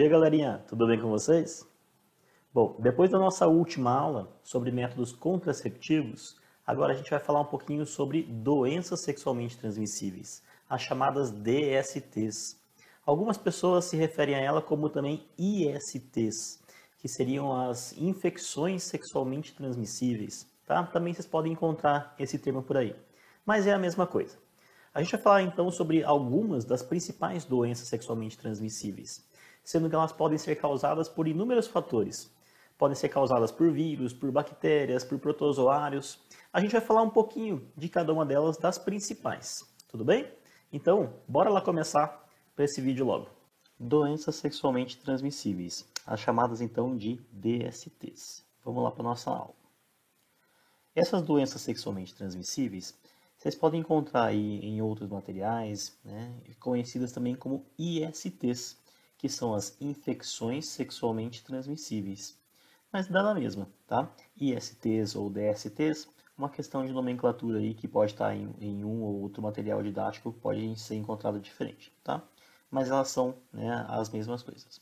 dia, galerinha! Tudo bem com vocês? Bom, depois da nossa última aula sobre métodos contraceptivos, agora a gente vai falar um pouquinho sobre doenças sexualmente transmissíveis, as chamadas DSTs. Algumas pessoas se referem a ela como também ISTs, que seriam as infecções sexualmente transmissíveis, tá? Também vocês podem encontrar esse termo por aí, mas é a mesma coisa. A gente vai falar então sobre algumas das principais doenças sexualmente transmissíveis, sendo que elas podem ser causadas por inúmeros fatores. Podem ser causadas por vírus, por bactérias, por protozoários. A gente vai falar um pouquinho de cada uma delas, das principais. Tudo bem? Então, bora lá começar para esse vídeo logo. Doenças sexualmente transmissíveis, as chamadas então de DSTs. Vamos lá para a nossa aula. Essas doenças sexualmente transmissíveis, vocês podem encontrar aí em outros materiais, né, conhecidas também como ISTs, que são as infecções sexualmente transmissíveis. Mas dá na mesma, tá? ISTs ou DSTs, uma questão de nomenclatura aí que pode estar em um ou outro material didático, pode ser encontrado diferente, tá? Mas elas são, né, as mesmas coisas.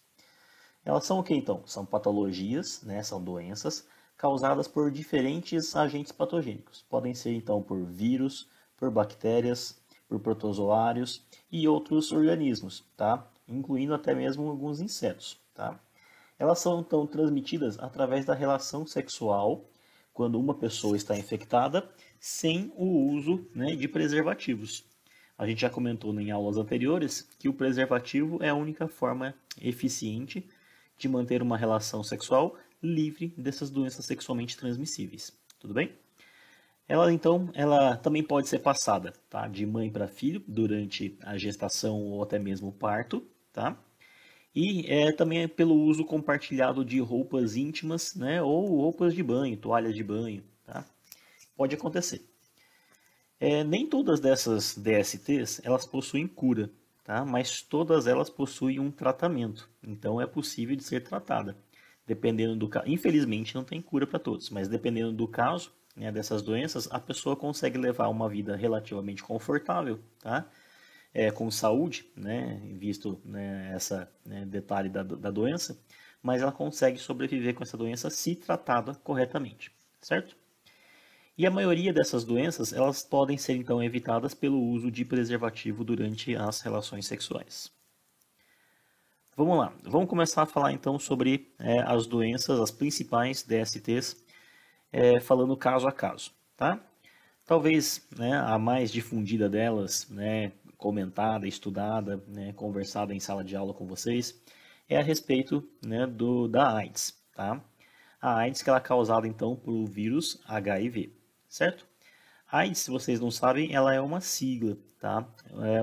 Elas são o que então? São patologias, né, são doenças causadas por diferentes agentes patogênicos. Podem ser então por vírus, por bactérias, por protozoários e outros organismos, tá? Incluindo até mesmo alguns insetos, tá? Elas são então transmitidas através da relação sexual, quando uma pessoa está infectada, sem o uso, né, de preservativos. A gente já comentou em aulas anteriores que o preservativo é a única forma eficiente de manter uma relação sexual livre dessas doenças sexualmente transmissíveis. Tudo bem? Ela também pode ser passada, tá, de mãe para filho durante a gestação ou até mesmo o parto, tá? E também pelo uso compartilhado de roupas íntimas, né, ou roupas de banho, toalhas de banho, tá? Pode acontecer. Nem todas dessas DSTs elas possuem cura, tá? Mas todas elas possuem um tratamento, então é possível de ser tratada. Dependendo do caso, infelizmente não tem cura para todos, mas dependendo do caso, né, dessas doenças, a pessoa consegue levar uma vida relativamente confortável, tá? Com saúde, né, visto, né, essa, né, detalhe da doença, mas ela consegue sobreviver com essa doença se tratada corretamente, certo? E a maioria dessas doenças, elas podem ser então evitadas pelo uso de preservativo durante as relações sexuais. Vamos lá, vamos começar a falar então sobre as doenças, as principais DSTs, falando caso a caso, tá? Talvez, né, a mais difundida delas, né, comentada, estudada, né, conversada em sala de aula com vocês, é a respeito, né, da AIDS, tá? A AIDS que ela é causada então pelo vírus HIV, certo? A AIDS, se vocês não sabem, ela é uma sigla, tá?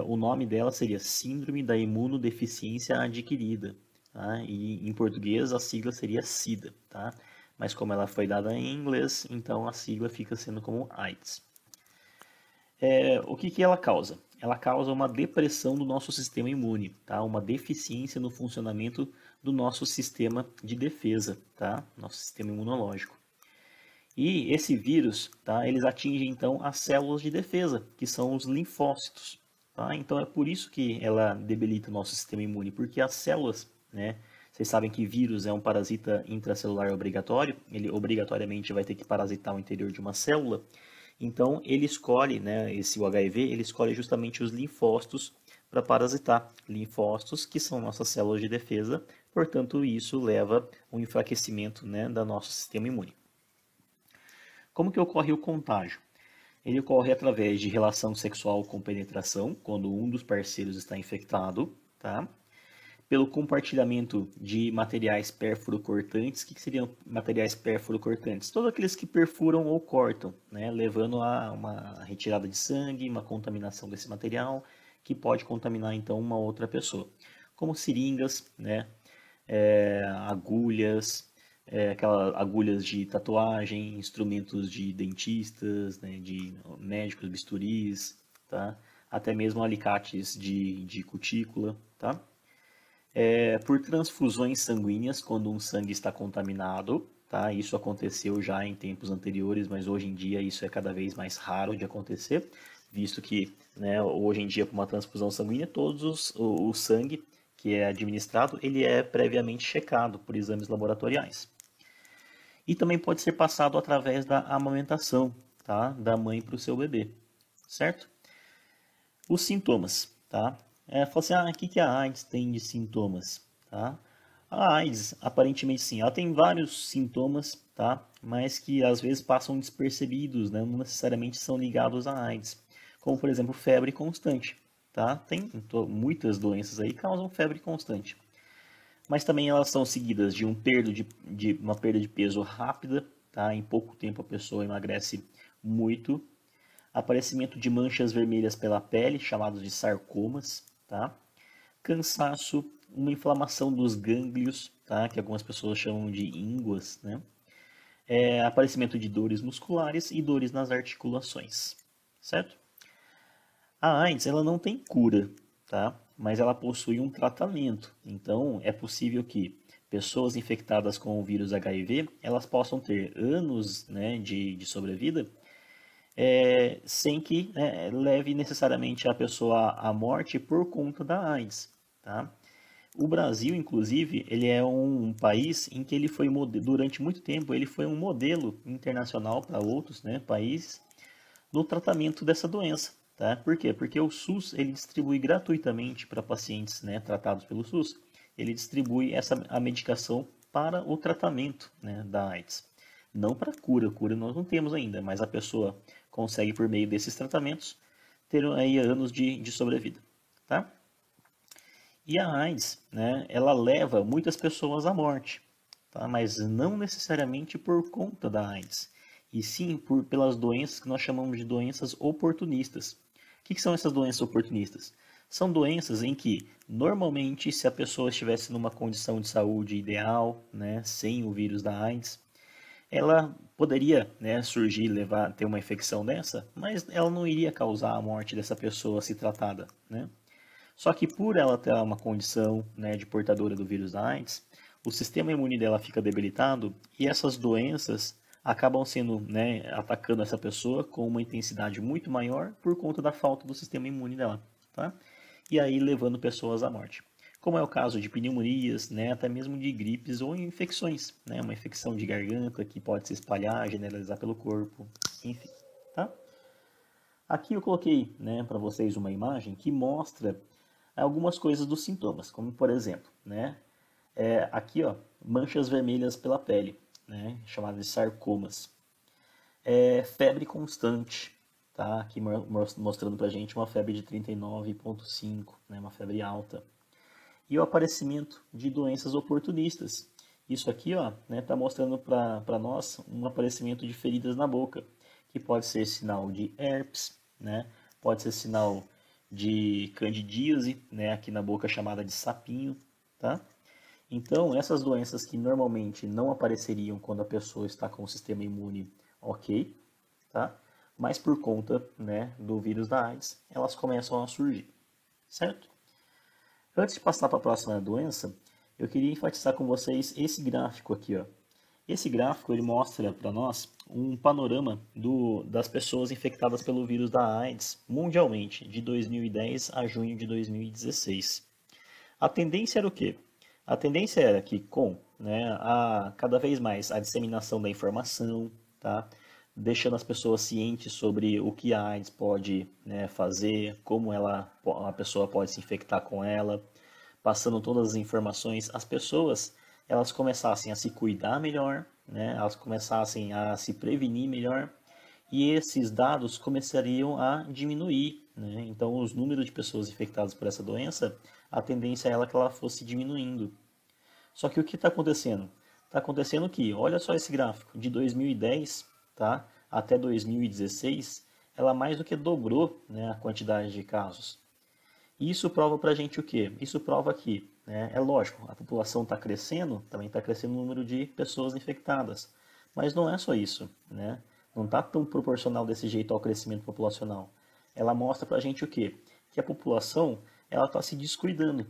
O nome dela seria Síndrome da Imunodeficiência Adquirida, tá? E em português a sigla seria SIDA, tá? Mas como ela foi dada em inglês, então a sigla fica sendo como AIDS. O que ela causa? Ela causa uma depressão do nosso sistema imune, tá? Uma deficiência no funcionamento do nosso sistema de defesa, tá? Nosso sistema imunológico. E esse vírus, tá? Eles atingem então as células de defesa, que são os linfócitos, tá? Então é por isso que ela debilita o nosso sistema imune, porque as células, né? Vocês sabem que vírus é um parasita intracelular obrigatório, ele obrigatoriamente vai ter que parasitar o interior de uma célula. Então, ele escolhe, né, o HIV, ele escolhe justamente os linfócitos para parasitar. Linfócitos que são nossas células de defesa, portanto, isso leva ao enfraquecimento, né, do nosso sistema imune. Como que ocorre o contágio? Ele ocorre através de relação sexual com penetração, quando um dos parceiros está infectado, tá? Pelo compartilhamento de materiais perfuro-cortantes. O que seriam materiais perfuro-cortantes? Todos aqueles que perfuram ou cortam, né, levando a uma retirada de sangue, uma contaminação desse material, que pode contaminar então uma outra pessoa. Como seringas, né, agulhas, aquelas agulhas de tatuagem, instrumentos de dentistas, né, de médicos, bisturis, tá? Até mesmo alicates de cutícula, tá? Por transfusões sanguíneas, quando um sangue está contaminado, tá? Isso aconteceu já em tempos anteriores, mas hoje em dia isso é cada vez mais raro de acontecer, visto que, né, hoje em dia, com uma transfusão sanguínea, o sangue que é administrado, ele é previamente checado por exames laboratoriais. E também pode ser passado através da amamentação, tá? Da mãe para o seu bebê, certo? Os sintomas, tá? Fala assim, o que a AIDS tem de sintomas, tá? A AIDS, aparentemente sim, ela tem vários sintomas, tá? Mas que às vezes passam despercebidos, né? Não necessariamente são ligados à AIDS. Como, por exemplo, febre constante, tá? Tem muitas doenças aí que causam febre constante. Mas também elas são seguidas de uma perda de peso rápida, tá? Em pouco tempo a pessoa emagrece muito. Aparecimento de manchas vermelhas pela pele, chamados de sarcomas, tá? Cansaço, uma inflamação dos gânglios, tá? Que algumas pessoas chamam de ínguas, né? Aparecimento de dores musculares e dores nas articulações, certo? A AIDS, ela não tem cura, tá? Mas ela possui um tratamento. Então, é possível que pessoas infectadas com o vírus HIV, elas possam ter anos, né, de sobrevida, sem que, né, leve necessariamente a pessoa à morte por conta da AIDS, tá? O Brasil, inclusive, ele é um país em que ele foi, durante muito tempo, ele foi um modelo internacional para outros, né, países no tratamento dessa doença. Tá? Por quê? Porque o SUS ele distribui gratuitamente para pacientes, né, tratados pelo SUS, ele distribui a medicação para o tratamento, né, da AIDS. Não para cura nós não temos ainda, mas a pessoa consegue, por meio desses tratamentos, ter aí anos de sobrevida. Tá? E a AIDS, né, ela leva muitas pessoas à morte, tá? Mas não necessariamente por conta da AIDS, e sim pelas doenças que nós chamamos de doenças oportunistas. O que são essas doenças oportunistas? São doenças em que, normalmente, se a pessoa estivesse numa condição de saúde ideal, né, sem o vírus da AIDS, ela poderia, né, surgir, ter uma infecção dessa, mas ela não iria causar a morte dessa pessoa se tratada, né? Só que por ela ter uma condição, né, de portadora do vírus da AIDS, o sistema imune dela fica debilitado e essas doenças acabam sendo, né, atacando essa pessoa com uma intensidade muito maior por conta da falta do sistema imune dela, tá? E aí levando pessoas à morte. Como é o caso de pneumonias, né, até mesmo de gripes ou infecções, né, uma infecção de garganta que pode se espalhar, generalizar pelo corpo, enfim, tá? Aqui eu coloquei, né, para vocês uma imagem que mostra algumas coisas dos sintomas, como por exemplo, né, aqui ó, manchas vermelhas pela pele, né, chamadas de sarcomas, febre constante, tá, aqui mostrando pra gente uma febre de 39,5, né, uma febre alta, e o aparecimento de doenças oportunistas. Isso aqui ó, né, tá mostrando para nós um aparecimento de feridas na boca, que pode ser sinal de herpes, né, pode ser sinal de candidíase, né, aqui na boca chamada de sapinho, tá? Então, essas doenças que normalmente não apareceriam quando a pessoa está com o sistema imune ok, tá? Mas por conta, né, do vírus da AIDS, elas começam a surgir, certo? Antes de passar para a próxima doença, eu queria enfatizar com vocês esse gráfico aqui, ó. Esse gráfico ele mostra para nós um panorama das pessoas infectadas pelo vírus da AIDS mundialmente, de 2010 a junho de 2016. A tendência era o quê? A tendência era que né, cada vez mais a disseminação da informação, tá? Deixando as pessoas cientes sobre o que a AIDS pode, né, fazer, como a pessoa pode se infectar com ela, passando todas as informações, as pessoas elas começassem a se cuidar melhor, né? Elas começassem a se prevenir melhor e esses dados começariam a diminuir, né? Então, os números de pessoas infectadas por essa doença, a tendência é que ela fosse diminuindo. Só que o que está acontecendo? Está acontecendo que, olha só esse gráfico, de 2010, tá, até 2016, ela mais do que dobrou, né, a quantidade de casos. E isso prova para a gente o quê? Isso prova que, né, é lógico, a população está crescendo, também está crescendo o número de pessoas infectadas. Mas não é só isso, né? Não está tão proporcional desse jeito ao crescimento populacional. Ela mostra para a gente o quê? Que a população ela está se descuidando.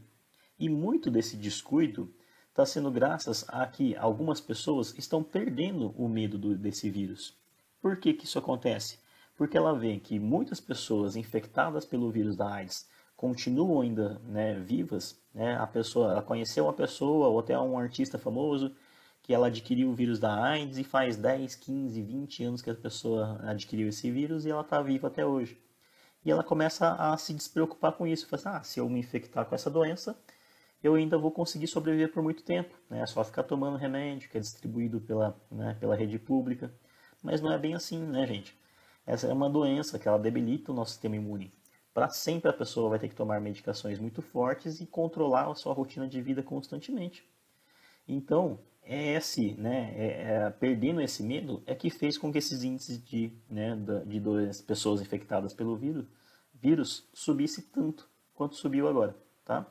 E muito desse descuido está sendo graças a que algumas pessoas estão perdendo o medo desse vírus. Por que isso acontece? Porque ela vê que muitas pessoas infectadas pelo vírus da AIDS continuam ainda, né, vivas, né? A pessoa, ela conheceu uma pessoa ou até um artista famoso que ela adquiriu o vírus da AIDS e faz 10, 15, 20 anos que a pessoa adquiriu esse vírus e ela está viva até hoje. E ela começa a se despreocupar com isso. Fala assim, se eu me infectar com essa doença, eu ainda vou conseguir sobreviver por muito tempo. Né? É só ficar tomando remédio que é distribuído pela rede pública. Mas não é bem assim, né, gente? Essa é uma doença que ela debilita o nosso sistema imune. Para sempre a pessoa vai ter que tomar medicações muito fortes e controlar a sua rotina de vida constantemente. Então, perdendo esse medo é que fez com que esses índices de pessoas infectadas pelo vírus subisse tanto quanto subiu agora, tá?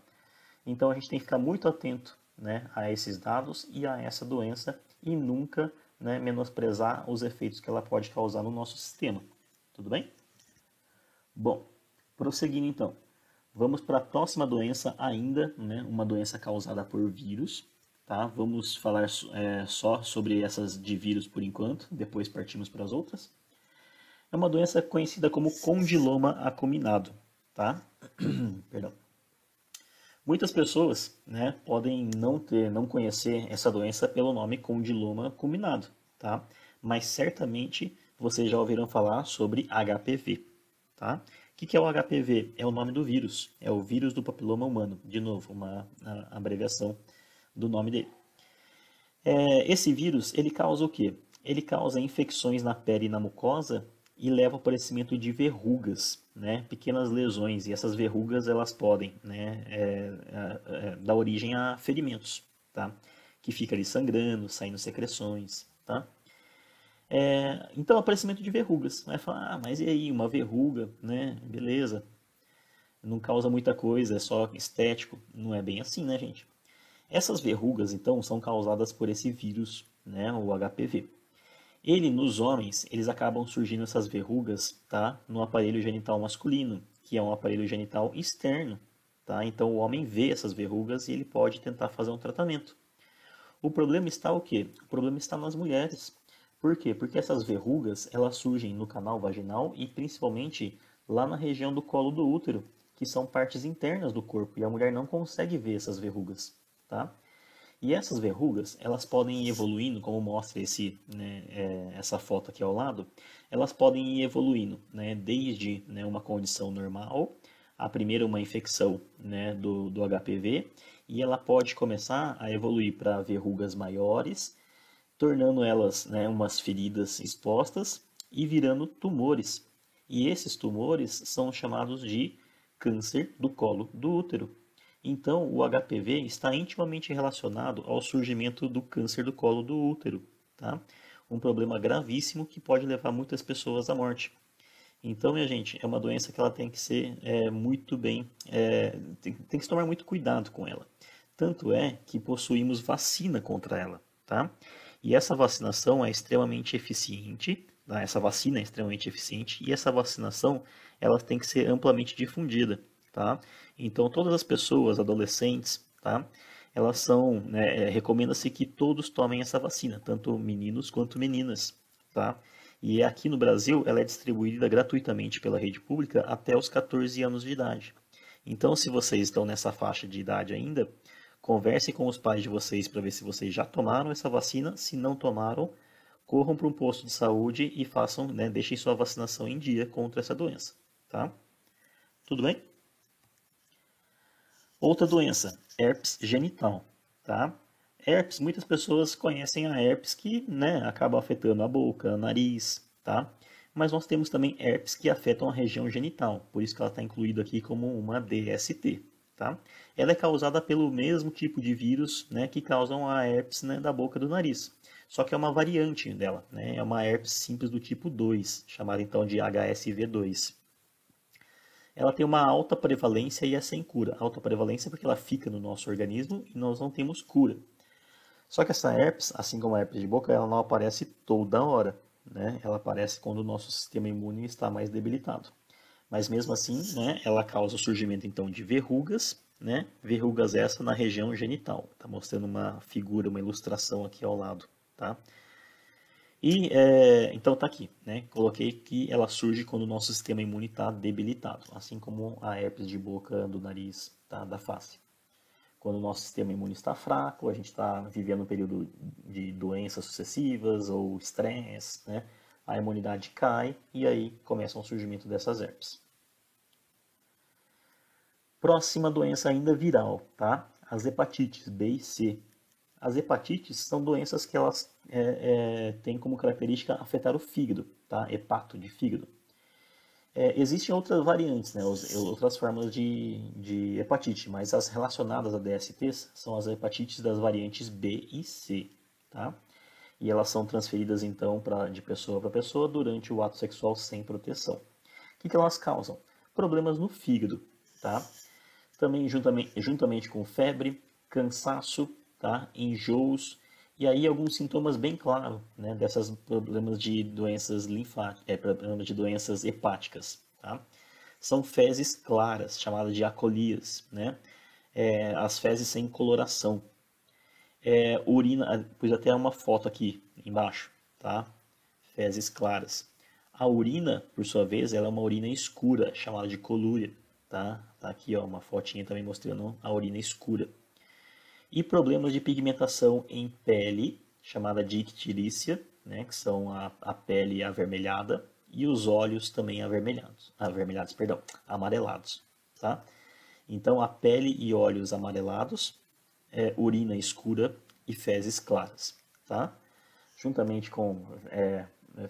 Então a gente tem que ficar muito atento, né, a esses dados e a essa doença e nunca, né, menosprezar os efeitos que ela pode causar no nosso sistema. Tudo bem? Bom, prosseguindo então. Vamos para a próxima doença ainda, né, uma doença causada por vírus. Tá? Vamos falar só sobre essas de vírus por enquanto, depois partimos para as outras. É uma doença conhecida como condiloma acuminado. Tá? Perdão. Muitas pessoas, né, podem não conhecer essa doença pelo nome condiloma acuminado, tá? Mas certamente vocês já ouviram falar sobre HPV. Tá? O que é o HPV? É o nome do vírus, é o vírus do papiloma humano. De novo, uma abreviação do nome dele. Esse vírus, ele causa o quê? Ele causa infecções na pele e na mucosa e leva ao aparecimento de verrugas, né? Pequenas lesões. E essas verrugas, elas podem, né, dar origem a ferimentos, tá? Que fica ali sangrando, saindo secreções, tá? Então, aparecimento de verrugas. Vai falar, mas e aí, uma verruga, né? Beleza. Não causa muita coisa, é só estético. Não é bem assim, né, gente? Essas verrugas, então, são causadas por esse vírus, né, o HPV. Nos homens, eles acabam surgindo essas verrugas, tá, no aparelho genital masculino, que é um aparelho genital externo, tá? Então o homem vê essas verrugas e ele pode tentar fazer um tratamento. O problema está o quê? O problema está nas mulheres. Por quê? Porque essas verrugas, elas surgem no canal vaginal e principalmente lá na região do colo do útero, que são partes internas do corpo, e a mulher não consegue ver essas verrugas, tá? E essas verrugas, elas podem ir evoluindo, como mostra essa foto aqui ao lado, elas podem ir evoluindo, né, desde, né, uma condição normal, a primeira uma infecção, né, do HPV, e ela pode começar a evoluir para verrugas maiores, tornando elas, né, umas feridas expostas e virando tumores. E esses tumores são chamados de câncer do colo do útero. Então, o HPV está intimamente relacionado ao surgimento do câncer do colo do útero, tá? Um problema gravíssimo que pode levar muitas pessoas à morte. Então, minha gente, é uma doença que ela tem que ser muito bem, tem que se tomar muito cuidado com ela. Tanto é que possuímos vacina contra ela, tá? E essa vacinação é extremamente eficiente, tá? Essa vacina é extremamente eficiente e essa vacinação ela tem que ser amplamente difundida, tá? Então, todas as pessoas, adolescentes, tá? Elas são, né, recomenda-se que todos tomem essa vacina, tanto meninos quanto meninas, tá? E aqui no Brasil, ela é distribuída gratuitamente pela rede pública até os 14 anos de idade. Então, se vocês estão nessa faixa de idade ainda, conversem com os pais de vocês para ver se vocês já tomaram essa vacina. Se não tomaram, corram para um posto de saúde e façam, né, deixem sua vacinação em dia contra essa doença, tá? Tudo bem? Outra doença, herpes genital, tá? Herpes, muitas pessoas conhecem a herpes que, né, acaba afetando a boca, o nariz, tá? Mas nós temos também herpes que afetam a região genital, por isso que ela está incluída aqui como uma DST, tá? Ela é causada pelo mesmo tipo de vírus, né, que causam a herpes, né, da boca e do nariz. Só que é uma variante dela, né? É uma herpes simples do tipo 2, chamada então de HSV2. Ela tem uma alta prevalência e é sem cura. Alta prevalência porque ela fica no nosso organismo e nós não temos cura. Só que essa herpes, assim como a herpes de boca, ela não aparece toda hora, né? Ela aparece quando o nosso sistema imune está mais debilitado. Mas mesmo assim, né, ela causa o surgimento então de verrugas, né? Verrugas essa na região genital. Está mostrando uma figura, uma ilustração aqui ao lado, tá? E então tá aqui, né? Coloquei que ela surge quando o nosso sistema imune está debilitado, assim como a herpes de boca, do nariz, tá? Da face. quando o nosso sistema imune está fraco, a gente está vivendo um período de doenças sucessivas ou estresse, né? A imunidade cai e aí começa o surgimento dessas herpes. Próxima doença ainda viral, tá? As hepatites B e C. As hepatites são doenças que elas têm como característica afetar o fígado, tá? Hepato de fígado. Existem outras variantes, né? Outras formas de hepatite, mas as relacionadas a DSTs são as hepatites das variantes B e C, tá? E elas são transferidas então de pessoa para pessoa durante o ato sexual sem proteção. O que elas causam? Problemas no fígado, tá? Também juntamente com febre, cansaço, tá? Enjoos, e aí alguns sintomas bem claros, né, dessas problemas de doenças linfáticas, problemas de doenças hepáticas, tá? São fezes claras, chamadas de acolias, né? As fezes sem coloração. Urina, pus até uma foto aqui embaixo, tá? Fezes claras. A urina, por sua vez, ela é uma urina escura, chamada de colúria, tá? Tá aqui, ó, uma fotinha também mostrando a urina escura. E problemas de pigmentação em pele, chamada de icterícia, né? Que são a pele avermelhada e os olhos também amarelados, tá? Então, a pele e olhos amarelados, urina escura e fezes claras, tá? Juntamente com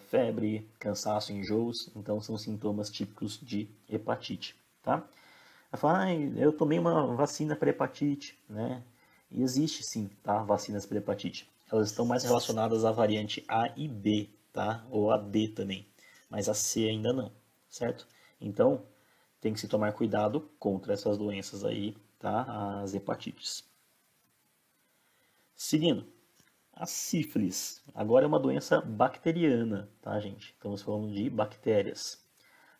febre, cansaço, enjoos, então são sintomas típicos de hepatite, tá? Ela fala, eu tomei uma vacina para hepatite, né? E existe sim, tá? Vacinas para hepatite. Elas estão mais relacionadas à variante A e B, tá? Ou a D também, mas a C ainda não, certo? Então, tem que se tomar cuidado contra essas doenças aí, tá? As hepatites. Seguindo, a sífilis. Agora é uma doença bacteriana, tá, gente? Estamos falando de bactérias.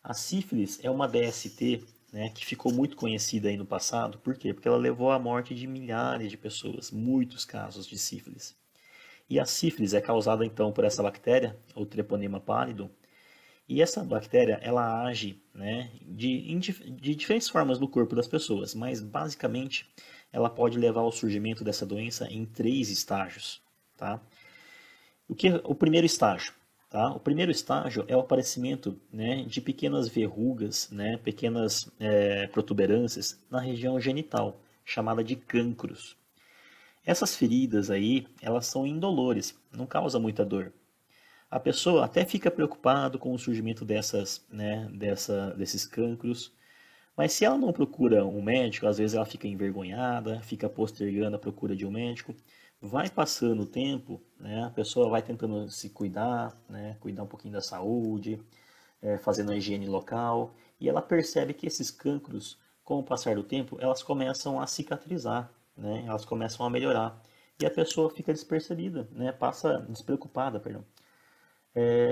A sífilis é uma DST, né, que ficou muito conhecida aí no passado. Por quê? Porque ela levou à morte de milhares de pessoas, muitos casos de sífilis. E a sífilis é causada então por essa bactéria, o Treponema pallidum. E essa bactéria, ela age, né, de diferentes formas no corpo das pessoas, mas basicamente ela pode levar ao surgimento dessa doença em 3 estágios, tá? O primeiro estágio, tá? O primeiro estágio é o aparecimento, né, de pequenas verrugas, né, pequenas protuberâncias na região genital, chamada de cancros. Essas feridas aí, elas são indolores, não causa muita dor. A pessoa até fica preocupado com o surgimento desses cancros, mas se ela não procura um médico, às vezes ela fica envergonhada, fica postergando a procura de um médico. Vai passando o tempo, né, a pessoa vai tentando se cuidar, né, cuidar um pouquinho da saúde, fazendo a higiene local, e ela percebe que esses cancros, com o passar do tempo, elas começam a cicatrizar, né, elas começam a melhorar. E a pessoa fica despercebida, né, passa despreocupada, perdão.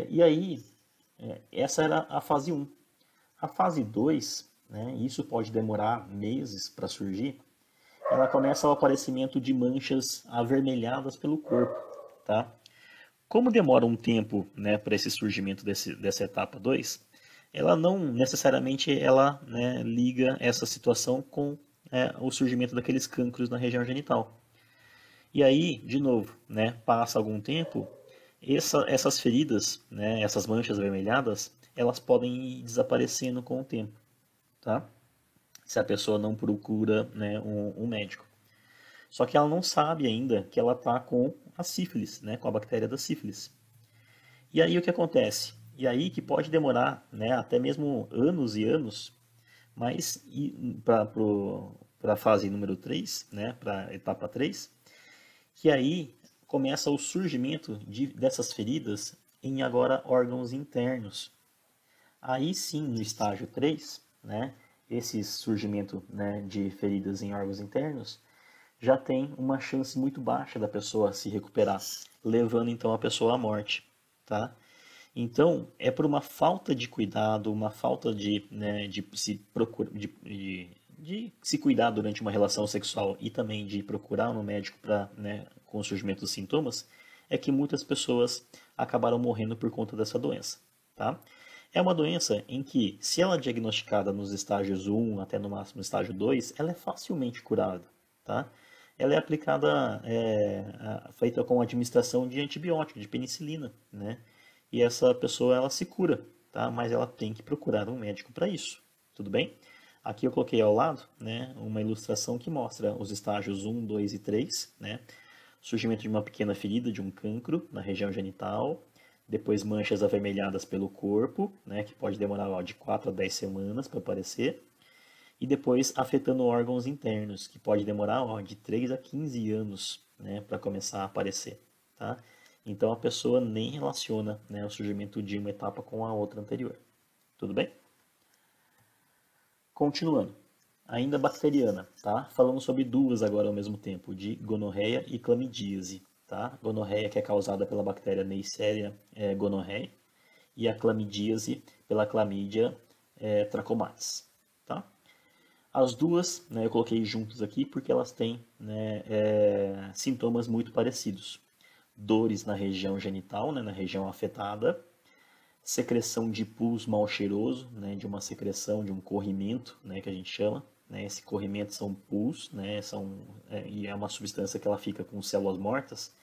E aí, essa era a fase 1. A fase 2, né, isso pode demorar meses para surgir, ela começa o aparecimento de manchas avermelhadas pelo corpo, tá? Como demora um tempo, né, para esse surgimento dessa etapa 2, ela não necessariamente né, liga essa situação com o surgimento daqueles cancros na região genital. E aí, de novo, né, passa algum tempo, essas feridas, né, essas manchas avermelhadas, elas podem ir desaparecendo com o tempo, tá? Se a pessoa não procura, né, um médico. Só que ela não sabe ainda que ela está com a sífilis, né, com a bactéria da sífilis. E aí o que acontece? E aí que pode demorar, né, até mesmo anos e anos, mas para a fase número 3, né, para a etapa 3, que aí começa o surgimento dessas feridas em agora órgãos internos. Aí sim, no estágio 3, né, esse surgimento, né, de feridas em órgãos internos, já tem uma chance muito baixa da pessoa se recuperar, levando então a pessoa à morte, tá? Então, é por uma falta de cuidado, uma falta de se cuidar durante uma relação sexual e também de procurar um médico para, né, com o surgimento dos sintomas, é que muitas pessoas acabaram morrendo por conta dessa doença, tá? É uma doença em que, se ela é diagnosticada nos estágios 1 até no máximo estágio 2, ela é facilmente curada, tá? Ela é aplicada, feita com administração de antibiótico, de penicilina, né? E essa pessoa, ela se cura, tá? Mas ela tem que procurar um médico para isso, tudo bem? Aqui eu coloquei ao lado, né, uma ilustração que mostra os estágios 1, 2 e 3, né? Surgimento de uma pequena ferida, de um cancro na região genital, depois manchas avermelhadas pelo corpo, né, que pode demorar ó, de 4 a 10 semanas para aparecer, e depois afetando órgãos internos, que pode demorar ó, de 3 a 15 anos, né, para começar a aparecer. Tá? Então a pessoa nem relaciona, né, o surgimento de uma etapa com a outra anterior. Tudo bem? Continuando. Ainda bacteriana, tá? Falando sobre duas agora ao mesmo tempo, de gonorreia e clamidíase, tá? Gonorreia que é causada pela bactéria Neisseria gonorrhoeae e a clamidíase pela Chlamydia trachomatis, tá? As duas, né, eu coloquei juntas aqui porque elas têm, né, sintomas muito parecidos. Dores na região genital, né, na região afetada, secreção de pus mal cheiroso, né, de uma secreção, de um corrimento, né, que a gente chama. Né, esse corrimento são pus, né, e é uma substância que ela fica com células mortas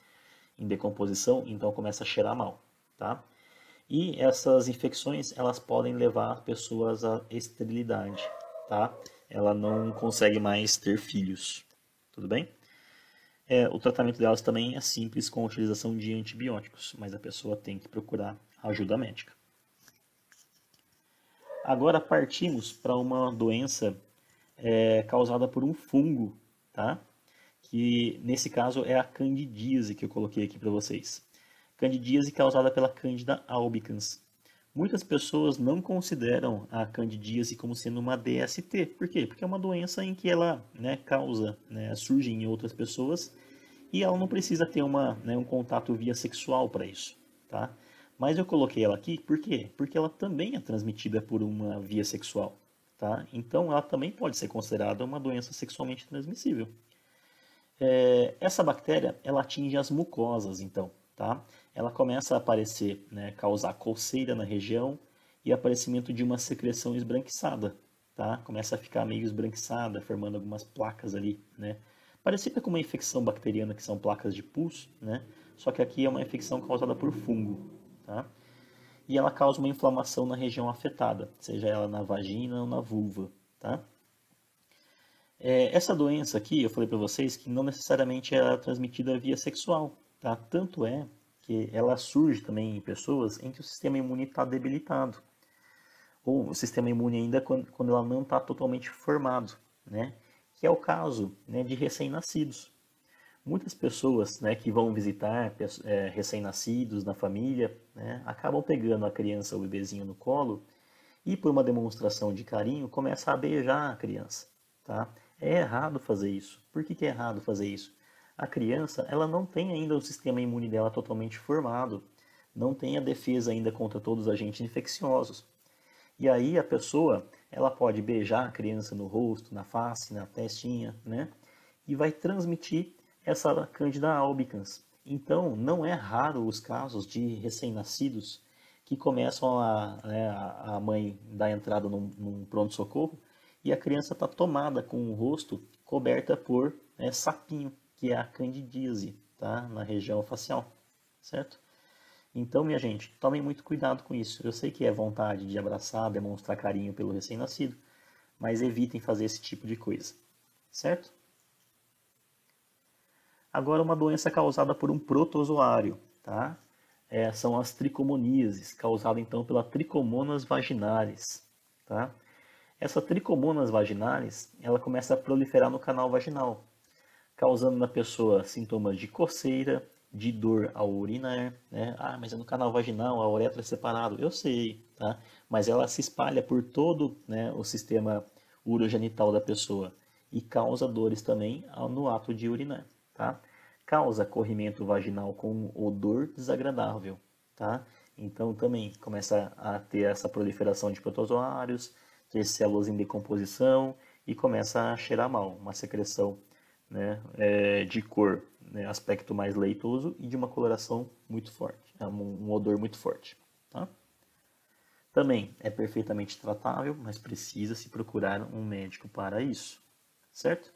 em decomposição, então começa a cheirar mal. Tá? E essas infecções, elas podem levar pessoas à esterilidade, tá? Ela não consegue mais ter filhos, tudo bem? O tratamento delas também é simples com a utilização de antibióticos, mas a pessoa tem que procurar ajuda médica. Agora partimos para uma doença causada por um fungo, tá? Que nesse caso é a candidíase que eu coloquei aqui para vocês. Candidíase causada pela Candida albicans. Muitas pessoas não consideram a candidíase como sendo uma DST. Por quê? Porque é uma doença em que ela, né, causa, né, surge em outras pessoas e ela não precisa ter um contato via sexual para isso, tá? Mas eu coloquei ela aqui por quê? Porque ela também é transmitida por uma via sexual, tá? Então ela também pode ser considerada uma doença sexualmente transmissível. Essa bactéria, ela atinge as mucosas, então, tá? Ela começa a aparecer, né, causar coceira na região e aparecimento de uma secreção esbranquiçada, tá? Começa a ficar meio esbranquiçada, formando algumas placas ali, né? Parecida com uma infecção bacteriana, que são placas de pus, né? Só que aqui é uma infecção causada por fungo, tá? E ela causa uma inflamação na região afetada, seja ela na vagina ou na vulva, tá? Essa doença aqui, eu falei para vocês que não necessariamente é transmitida via sexual, tá? Tanto é que ela surge também em pessoas em que o sistema imune está debilitado, ou o sistema imune ainda quando ela não está totalmente formado, né? Que é o caso, né, de recém-nascidos. Muitas pessoas, né, que vão visitar recém-nascidos na família, né, acabam pegando a criança ou o bebezinho no colo e, por uma demonstração de carinho, começa a beijar a criança, tá? É errado fazer isso. Por que é errado fazer isso? A criança, ela não tem ainda o sistema imune dela totalmente formado, não tem a defesa ainda contra todos os agentes infecciosos. E aí a pessoa, ela pode beijar a criança no rosto, na face, na testinha, né? E vai transmitir essa Candida albicans. Então, não é raro os casos de recém-nascidos que começam a mãe dar entrada num pronto-socorro e a criança está tomada com o rosto coberta por sapinho, que é a candidíase, tá? Na região facial, certo? Então, minha gente, tomem muito cuidado com isso. Eu sei que é vontade de abraçar, demonstrar carinho pelo recém-nascido, mas evitem fazer esse tipo de coisa, certo? Agora, uma doença causada por um protozoário, tá? São as tricomoníases, causada então pela Trichomonas vaginalis, tá? Essa Trichomonas vaginalis, ela começa a proliferar no canal vaginal, causando na pessoa sintomas de coceira, de dor ao urinar, né? Ah, mas é no canal vaginal, a uretra é separado. Eu sei, tá? Mas ela se espalha por todo, né, o sistema urogenital da pessoa e causa dores também no ato de urinar, tá? Causa corrimento vaginal com odor desagradável, tá? Então também começa a ter essa proliferação de protozoários, ter células em decomposição e começa a cheirar mal, uma secreção, né, de cor, né, aspecto mais leitoso e de uma coloração muito forte, um odor muito forte. Tá? Também é perfeitamente tratável, mas precisa se procurar um médico para isso, certo?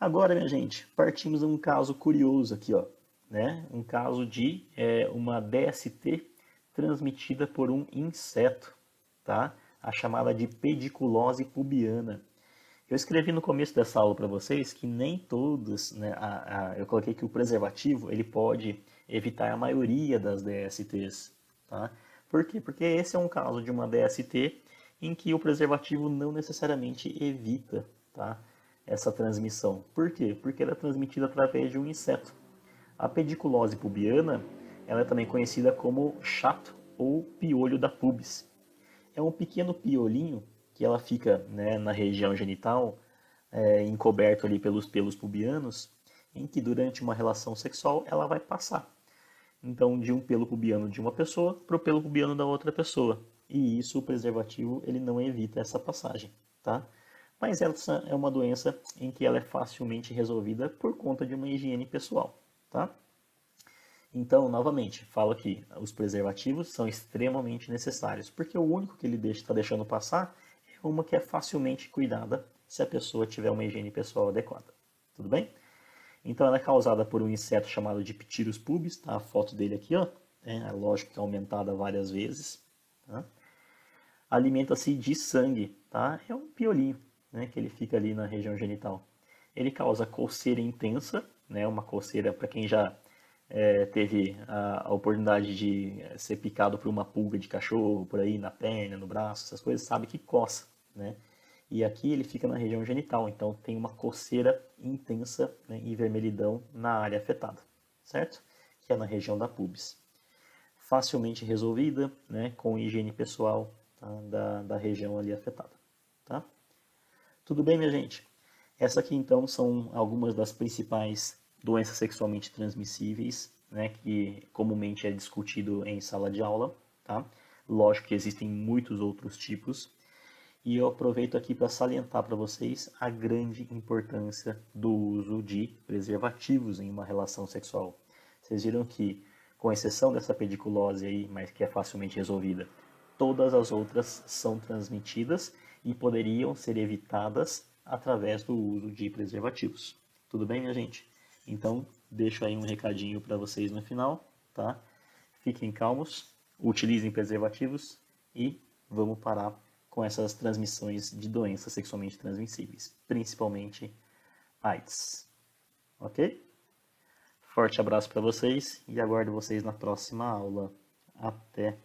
Agora, minha gente, partimos de um caso curioso aqui, ó, né? Um caso de uma DST transmitida por um inseto, tá? A chamada de pediculose pubiana. Eu escrevi no começo dessa aula para vocês que nem todos, né, eu coloquei que o preservativo ele pode evitar a maioria das DSTs, tá? Por quê? Porque esse é um caso de uma DST em que o preservativo não necessariamente evita, tá, essa transmissão. Por quê? Porque ela é transmitida através de um inseto. A pediculose pubiana, ela é também conhecida como chato ou piolho da pubis. É um pequeno piolinho que ela fica, né, na região genital, encoberto ali pelos pelos pubianos, em que durante uma relação sexual ela vai passar. Então, de um pelo pubiano de uma pessoa para o pelo pubiano da outra pessoa. E isso, o preservativo, ele não evita essa passagem, tá? Mas essa é uma doença em que ela é facilmente resolvida por conta de uma higiene pessoal, tá? Então, novamente, falo que os preservativos são extremamente necessários, porque o único que ele está deixando passar é uma que é facilmente cuidada se a pessoa tiver uma higiene pessoal adequada. Tudo bem? Então, ela é causada por um inseto chamado de Ptilus pubis, tá? A foto dele aqui, ó, é lógico que é aumentada várias vezes. Tá? Alimenta-se de sangue, tá? É um piolinho, né, que ele fica ali na região genital. Ele causa coceira intensa, né, uma coceira para quem já teve a oportunidade de ser picado por uma pulga de cachorro, por aí na perna, no braço, essas coisas, sabe que coça, né? E aqui ele fica na região genital, então tem uma coceira intensa, né, e vermelhidão na área afetada, certo? Que é na região da pubis. Facilmente resolvida, né, com higiene pessoal, tá, da região ali afetada, tá? Tudo bem, minha gente? Essa aqui então são algumas das principais doenças sexualmente transmissíveis, né, que comumente é discutido em sala de aula, tá? Lógico que existem muitos outros tipos, e eu aproveito aqui para salientar para vocês a grande importância do uso de preservativos em uma relação sexual. Vocês viram que, com exceção dessa pediculose aí, mas que é facilmente resolvida, todas as outras são transmitidas e poderiam ser evitadas através do uso de preservativos. Tudo bem, minha gente? Então, deixo aí um recadinho para vocês no final, tá? Fiquem calmos, utilizem preservativos e vamos parar com essas transmissões de doenças sexualmente transmissíveis, principalmente AIDS. Ok? Forte abraço para vocês e aguardo vocês na próxima aula. Até!